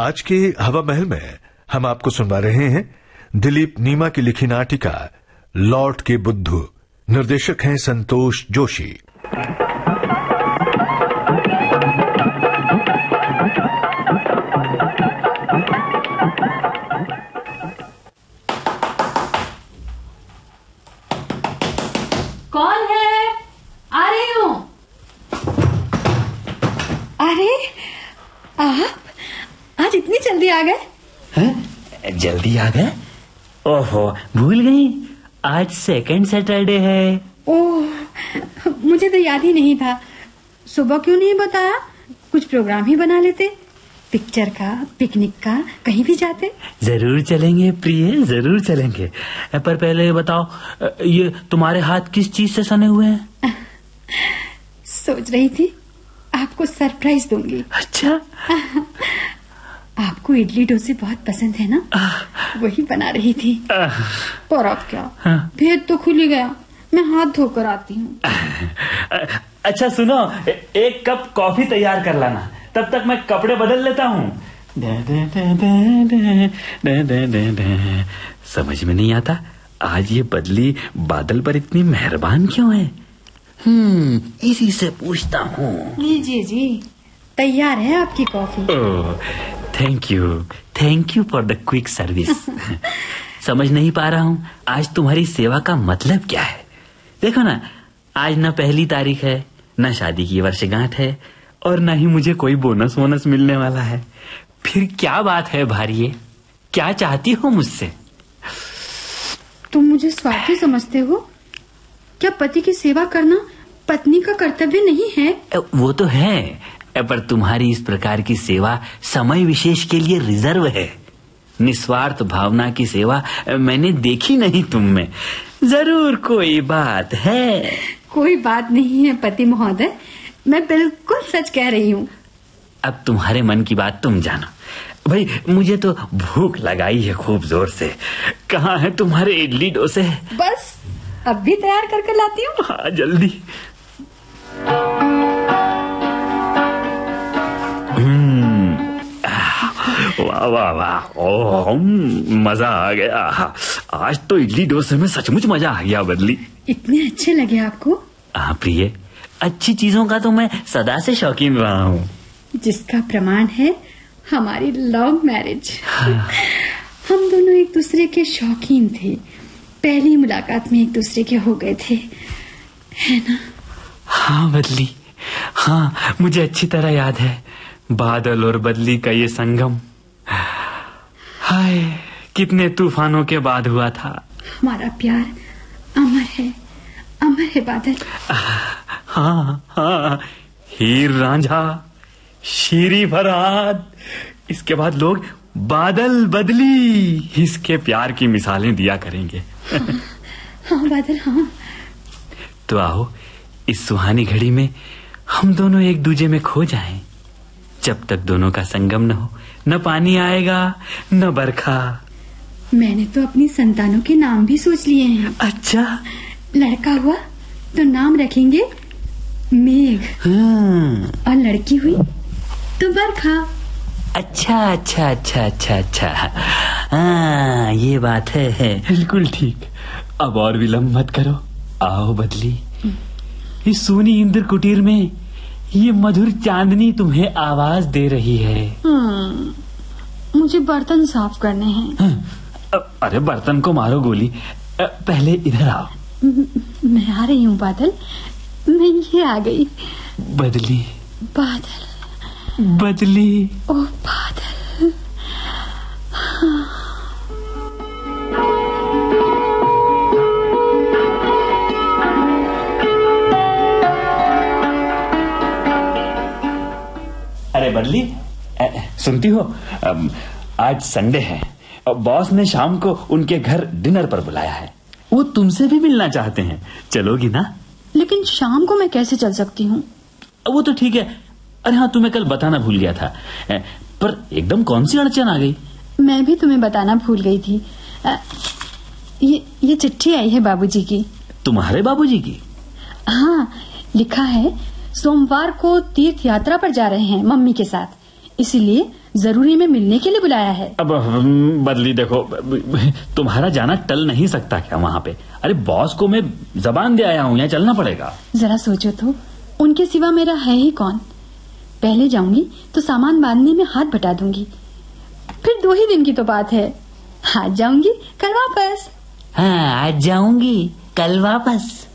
आज के हवा महल में हम आपको सुनवा रहे हैं दिलीप नीमा की लिखी नाटिका लौट के बुद्धू। निर्देशक हैं संतोष जोशी। कौन है? आ रही हूँ। अरे आप आज इतनी जल्दी आ गए? हैं? जल्दी आ गए? ओहो, भूल गई, आज सेकंड सैटरडे है। ओह, मुझे तो याद ही नहीं था। सुबह क्यों नहीं बताया? कुछ प्रोग्राम ही बना लेते, पिक्चर का, पिकनिक का, कहीं भी जाते। जरूर चलेंगे प्रिय, जरूर चलेंगे। पर पहले ये बताओ, ये तुम्हारे हाथ किस चीज से सने हुए हैं? सोच रही थी आपको सरप्राइज दूंगी। अच्छा। आपको इडली डोसे बहुत पसंद है ना, वही बना रही थी। पर अब क्या, भेद तो खुल ही गया। मैं हाथ धोकर आती हूँ। अच्छा सुनो, एक कप कॉफी तैयार कर लाना, तब तक मैं कपड़े बदल लेता हूँ। समझ में नहीं आता, आज ये बदली बादल पर इतनी मेहरबान क्यों है? इसी से पूछता हूँ। लीजिए जी, तैयार है आपकी coffee. Thank you for the quick service. समझ नहीं पा रहा हूँ आज तुम्हारी सेवा का मतलब क्या है। देखो ना, आज न पहली तारीख है, न शादी की वर्षगांठ है, और न ही मुझे कोई बोनस वोनस मिलने वाला है। फिर क्या बात है भारिये, क्या चाहती हो मुझसे? तुम मुझे स्वार्थी समझते हो? क्या पति की सेवा करना पत्नी का कर्तव्य नहीं है? वो तो है, पर तुम्हारी इस प्रकार की सेवा समय विशेष के लिए रिजर्व है। निस्वार्थ भावना की सेवा मैंने देखी नहीं तुम में। जरूर कोई बात है। कोई बात नहीं है पति महोदय, मैं बिल्कुल सच कह रही हूँ। अब तुम्हारे मन की बात तुम जानो। भाई, मुझे तो भूख लगाई है खूब जोर से। कहाँ है तुम्हारे इडली डोसे? बस अब भी तैयार करके लाती हूँ। हाँ, जल्दी। वाह वाह वाह, ओह मजा आ गया। आज तो इडली डोसे में सचमुच मजा आ गया बदली। इतने अच्छे लगे आपको? हाँ प्रिय, अच्छी चीजों का तो मैं सदा से शौकीन रहा हूँ। जिसका प्रमाण है हमारी लव मैरिज। हम दोनों एक दूसरे के शौकीन थे, पहली मुलाकात में एक दूसरे के हो गए थे, है ना? हाँ बदली, हाँ मुझे अच्छी तरह याद है, बादल और बदली का ये संगम। हाय, कितने तूफानों के बाद हुआ था। हमारा प्यार अमर है, अमर है बादल। हाँ हाँ, हीर रांझा, शीरी फरहाद, इसके बाद लोग बादल बदली, इसके प्यार की मिसालें दिया करेंगे। हाँ बादल, हाँ। तो आओ, इस सुहानी घड़ी में हम दोनों एक दूजे में खो जाएं। जब तक दोनों का संगम न हो, न पानी आएगा न बरखा। मैंने तो अपनी संतानों के नाम भी सोच लिए हैं। अच्छा? लड़का हुआ तो नाम रखेंगे मेघ, और लड़की हुई तो बरखा। अच्छा अच्छा अच्छा अच्छा अच्छा, हाँ ये बात है। बिल्कुल ठीक। अब और विलंब मत करो, आओ बदली। इस सोनी इंद्र कुटीर में ये मधुर चांदनी तुम्हें आवाज दे रही है। मुझे बर्तन साफ करने हैं। अरे बर्तन को मारो गोली, पहले इधर आओ। मैं आ रही हूँ बादल, मैं ये आ गई। बदली, बादल, बदली, ओ बादल। अरे बदली, सुनती हो, आज संडे है, बॉस ने शाम को उनके घर डिनर पर बुलाया है। वो तुमसे भी मिलना चाहते हैं, चलोगी ना? लेकिन शाम को मैं कैसे चल सकती हूँ? वो तो ठीक है। अरे हाँ, तुम्हें कल बताना भूल गया था, पर एकदम कौन सी अड़चन आ गई? मैं भी तुम्हें बताना भूल गई थी। ये चिट्ठी आई है बाबूजी की। तुम्हारे बाबूजी की? हाँ, लिखा है सोमवार को तीर्थ यात्रा पर जा रहे हैं मम्मी के साथ, इसीलिए जरूरी में मिलने के लिए बुलाया है। अब बदली देखो, तुम्हारा जाना टल नहीं सकता क्या वहाँ पे? अरे बॉस को मैं जबान दे आया हूँ, यहाँ चलना पड़ेगा। जरा सोचो तो, उनके सिवा मेरा है ही कौन? पहले जाऊंगी तो सामान बांधने में हाथ बटा दूंगी, फिर 2 ही दिन की तो बात है। आज जाऊंगी कल वापस। हाँ, आज जाऊंगी कल वापस।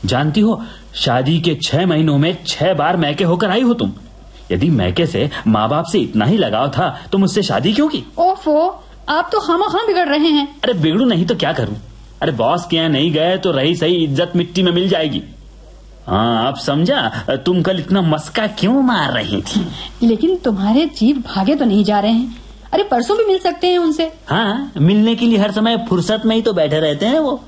जानती हो, शादी के 6 महीनों में 6 बार मैके होकर आई हो तुम। यदि मैके से माँ बाप से इतना ही लगाव था तो मुझसे शादी क्यों की? ओफो, आप तो खामखा बिगड़ रहे हैं। अरे बिगड़ू नहीं तो क्या करूं? अरे बॉस के यहाँ नहीं गए तो रही सही इज्जत मिट्टी में मिल जाएगी। हाँ, अब समझा तुम कल इतना मस्का क्यों मार रही थी। लेकिन तुम्हारे जीव भागे तो नहीं जा रहे हैं। अरे परसों भी मिल सकते हैं उनसे। हाँ, मिलने के लिए हर समय फुर्सत में ही तो बैठे रहते हैं वो।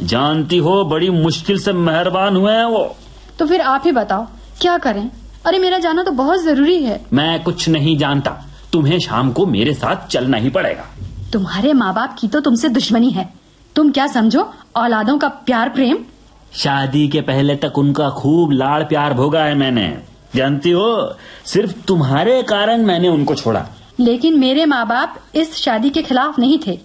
जानती हो, बड़ी मुश्किल से मेहरबान हुए हैं वो। तो फिर आप ही बताओ क्या करें? अरे मेरा जाना तो बहुत जरूरी है। मैं कुछ नहीं जानता, तुम्हें शाम को मेरे साथ चलना ही पड़ेगा। तुम्हारे माँ बाप की तो तुमसे दुश्मनी है। तुम क्या समझो औलादों का प्यार प्रेम? शादी के पहले तक उनका खूब लाड़ प्यार भोगा है मैंने। जानती हो, सिर्फ तुम्हारे कारण मैंने उनको छोड़ा। लेकिन मेरे माँ बाप इस शादी के खिलाफ नहीं थे।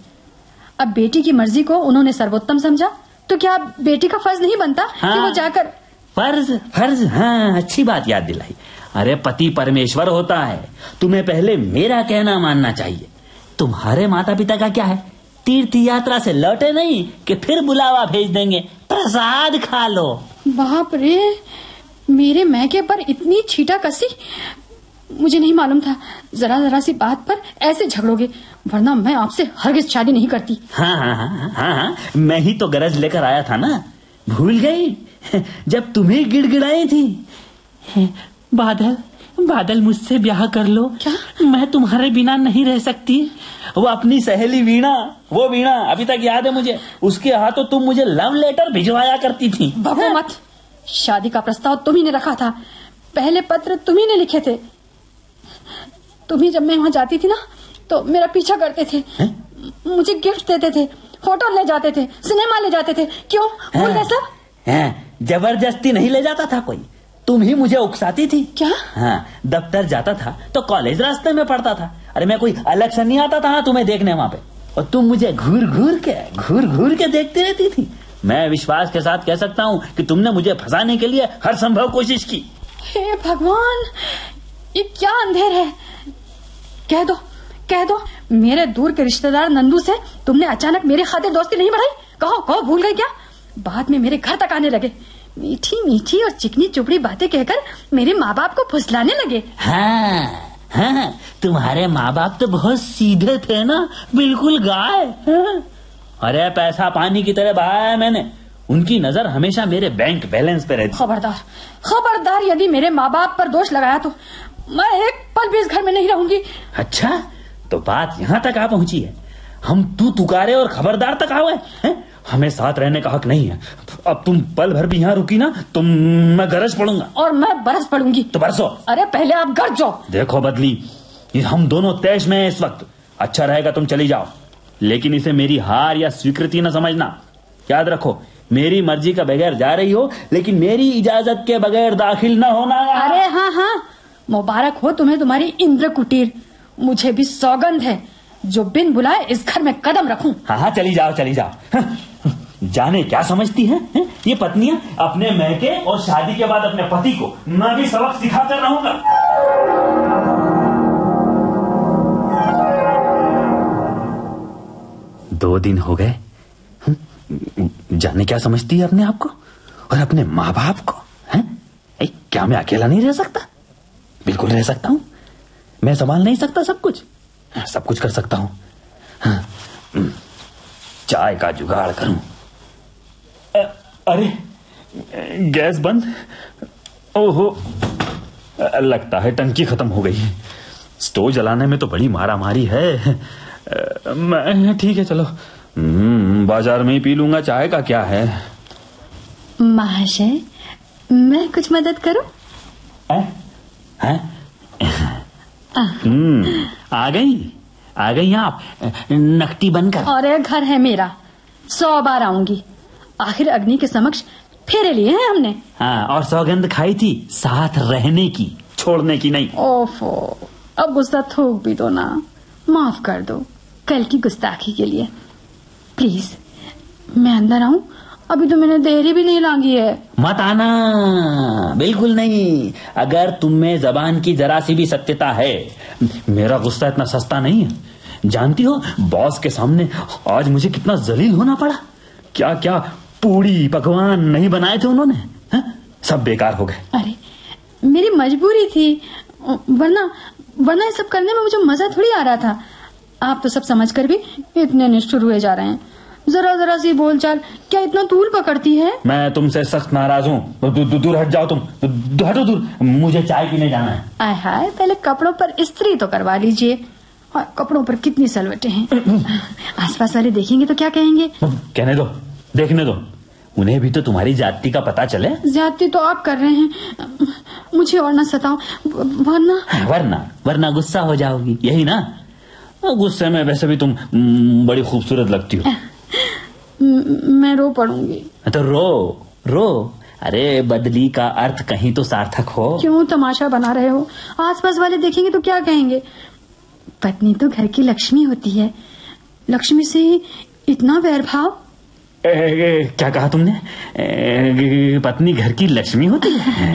अब बेटी की मर्जी को उन्होंने सर्वोत्तम समझा, तो क्या बेटी का फर्ज नहीं बनता कि वो जाकर? फर्ज, हाँ, अच्छी बात याद दिलाई। अरे पति परमेश्वर होता है, तुम्हें पहले मेरा कहना मानना चाहिए। तुम्हारे माता पिता का क्या है? तीर्थ यात्रा से लौटे नहीं कि फिर बुलावा भेज देंगे, प्रसाद खा लो। बाप रे, मेरे मैके पर इतनी छीटा कसी, मुझे नहीं मालूम था। जरा सी बात पर ऐसे झगड़ोगे, वरना मैं आपसे हरगिज शादी नहीं करती। हाँ, मैं ही तो गरज लेकर आया था ना, भूल गई जब तुम्हें गिड़गिड़ाई थी। बादल मुझसे ब्याह कर लो। क्या? मैं तुम्हारे बिना नहीं रह सकती। वो अपनी सहेली वीणा, अभी तक याद है मुझे। उसके हाथों तुम मुझे लव लेटर भिजवाया करती थी। बको मत, शादी का प्रस्ताव तुम्ही ने रखा था, पहले पत्र तुम्ही ने लिखे थे। तुम्ही जब मैं वहाँ जाती थी ना तो मेरा पीछा करते थे, मुझे गिफ्ट देते थे, होटल ले जाते थे, सिनेमा ले जाते थे। क्यों भूल गए सब? जबरदस्ती नहीं ले जाता था कोई, तुम ही मुझे उकसाती थी। क्या? हाँ, दफ्तर जाता था तो कॉलेज रास्ते में पड़ता था। अरे मैं कोई अलग से नहीं आता था तुम्हें देखने वहाँ पे, और तुम मुझे घूर घूर के देखती रहती थी। मैं विश्वास के साथ कह सकता हूँ कि तुमने मुझे फंसाने के लिए हर संभव कोशिश की। हे भगवान, ये क्या अंधेर है? कह दो मेरे दूर के रिश्तेदार नंदू से तुमने अचानक मेरे खातिर दोस्ती नहीं बढ़ाई? कहो भूल गए क्या? बाद में मेरे घर तक आने लगे, मीठी और चिकनी चुपड़ी बातें कहकर मेरे माँ बाप को फुसलाने लगे। हाँ, तुम्हारे माँ बाप तो बहुत सीधे थे ना, बिल्कुल गाय। अरे पैसा पानी की तरह बहाया है मैंने। उनकी नजर हमेशा मेरे बैंक बैलेंस पे रहती। खबरदार, यदि मेरे माँ बाप पर दोष लगाया तो मैं एक पल भी इस घर में नहीं रहूंगी। अच्छा, तो बात यहाँ तक आ पहुंची है। हम तू तुकारे और खबरदार तक आवे हैं? हमें साथ रहने का हक नहीं है। अब तुम पल भर भी यहाँ रुकी ना तो मैं गरज पड़ूंगा। और मैं बरस पड़ूंगी। तो बरसो। अरे पहले आप गरज जाओ। देखो बदली, ये हम दोनों तैश में हैं इस वक्त। अच्छा रहेगा तुम चली जाओ, लेकिन इसे मेरी हार या स्वीकृति न समझना। याद रखो, मेरी मर्जी का बगैर जा रही हो, लेकिन मेरी इजाजत के बगैर दाखिल न होना। अरे हाँ, मुबारक हो तुम्हें तुम्हारी इंद्र कुटीर। मुझे भी सौगंध है जो बिन बुलाए इस घर में कदम रखूं। हाँ, चली जाओ। जाने क्या समझती हैं ये पत्नियां अपने मैके, और शादी के बाद अपने पति को मैं भी सबक सिखाकर रहूंगा। दो दिन हो गए, जाने क्या समझती है अपने आप को और अपने माँ बाप को। क्या मैं अकेला नहीं रह सकता? बिल्कुल रह सकता हूँ। मैं संभाल नहीं सकता सब कुछ? सब कुछ कर सकता हूँ। चाय का जुगाड़ करूं। अरे गैस बंद। ओहो, लगता है टंकी खत्म हो गई है। स्टोव जलाने में तो बड़ी मारामारी है। ठीक है, चलो बाजार में ही पी लूंगा, चाय का क्या है। महाशय, मैं कुछ मदद करूं? आ गई आप नकटी बनकर। अरे घर है मेरा, 100 बार आऊंगी। आखिर अग्नि के समक्ष फेरे लिए हैं हमने। हाँ, और सौगंध खाई थी साथ रहने की, छोड़ने की नहीं। ओफो, अब गुस्सा थोक भी दो ना, माफ कर दो कल की गुस्ताखी के लिए। प्लीज मैं अंदर आऊं? अभी तो मैंने देरी भी नहीं लांगी है। मत आना, बिल्कुल नहीं। अगर तुम में जबान की जरा सी भी सत्यता है, मेरा गुस्सा इतना सस्ता नहीं है। जानती हो बॉस के सामने आज मुझे कितना जलील होना पड़ा। क्या क्या पूड़ी पकवान नहीं बनाए थे उन्होंने, है? सब बेकार हो गए। अरे मेरी मजबूरी थी, वरना ये सब करने में मुझे मजा थोड़ी आ रहा था। आप तो सब समझकर भी इतने निष्ठुर हुए जा रहे हैं। जरा सी बोलचाल क्या इतना तूल पकड़ती है? मैं तुमसे सख्त नाराज हूँ। दूर हट जाओ, तुम हटो दूर, मुझे चाय पीने जाना है। आय हाय, पहले कपड़ों पर इस्त्री तो करवा लीजिए। और कपड़ों पर कितनी सलवटें हैं। आसपास वाले देखेंगे तो क्या कहेंगे? कहने दो, देखने दो, उन्हें भी तो तुम्हारी जाति का पता चले। जाति तो आप कर रहे हैं, मुझे और ना सताओ, वरना गुस्सा हो जाओगी, यही ना? गुस्से में वैसे भी तुम बड़ी खूबसूरत लगती हो। मैं रो पड़ूंगी। तो रो। अरे बदली का अर्थ कहीं तो सार्थक हो। क्यों तमाशा बना रहे हो? आसपास वाले देखेंगे तो क्या कहेंगे? पत्नी तो घर की लक्ष्मी होती है, लक्ष्मी से ही इतना वैरभाव। क्या कहा तुमने? पत्नी घर की लक्ष्मी होती है?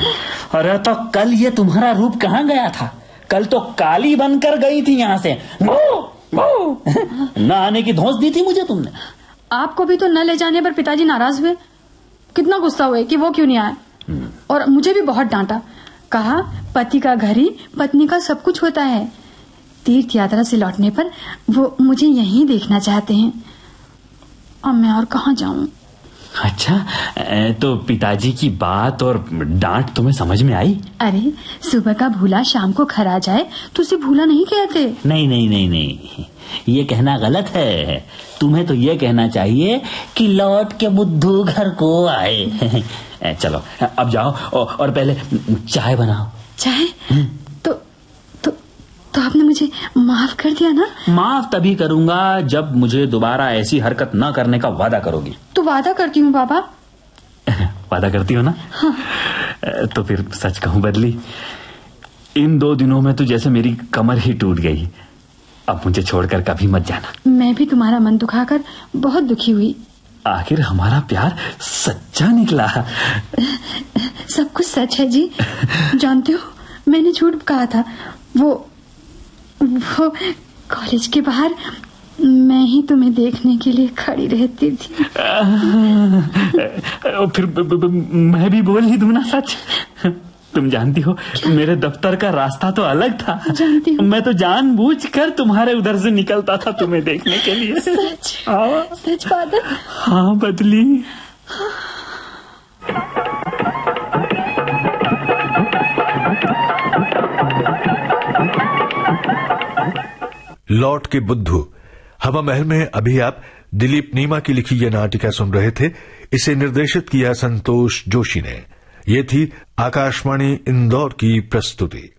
अरे तो कल ये तुम्हारा रूप कहाँ गया था? कल तो काली बनकर गई थी यहाँ से। न आने की धौंस दी थी मुझे तुमने। आपको भी तो न ले जाने पर पिताजी नाराज हुए। कितना गुस्सा हुए कि वो क्यों नहीं आया। और मुझे भी बहुत डांटा, कहा पति का घर ही पत्नी का सब कुछ होता है। तीर्थ यात्रा से लौटने पर वो मुझे यहीं देखना चाहते हैं। अब मैं और कहाँ जाऊं? अच्छा, तो पिताजी की बात और डांट तुम्हें समझ में आई? अरे सुबह का भूला शाम को खरा जाए तो उसे भूला नहीं कहते। नहीं, ये कहना गलत है। तुम्हें तो ये कहना चाहिए कि लौट के बुद्धू घर को आए। चलो अब जाओ और पहले चाय बनाओ। चाय? तो आपने मुझे माफ कर दिया ना? माफ तभी करूंगा जब मुझे दोबारा ऐसी हरकत न करने का वादा करोगी। तो वादा करती हूँ बाबा। वादा करती हो ना? हाँ। तो फिर सच कहूँ बदली, इन 2 दिनों में तो जैसे मेरी कमर ही टूट गई। अब मुझे छोड़कर कभी मत जाना। मैं भी तुम्हारा मन दुखाकर बहुत दुखी हुई। आखिर हमारा प्यार सच्चा निकला। सब कुछ सच है जी। जानते हो मैंने झूठ कहा था। वो कॉलेज के बाहर मैं ही तुम्हें देखने के लिए खड़ी रहती थी। फिर मैं भी बोल ही दूं ना सच? तुम जानती हो मेरे दफ्तर का रास्ता तो अलग था। जानती हूँ। मैं तो जानबूझकर तुम्हारे उधर से निकलता था तुम्हें देखने के लिए। सच बात है। हाँ बदली। लॉर्ड के बुद्धू हवा महल में अभी आप दिलीप नीमा की लिखी यह नाटिका सुन रहे थे। इसे निर्देशित किया संतोष जोशी ने। यह थी आकाशवाणी इंदौर की प्रस्तुति।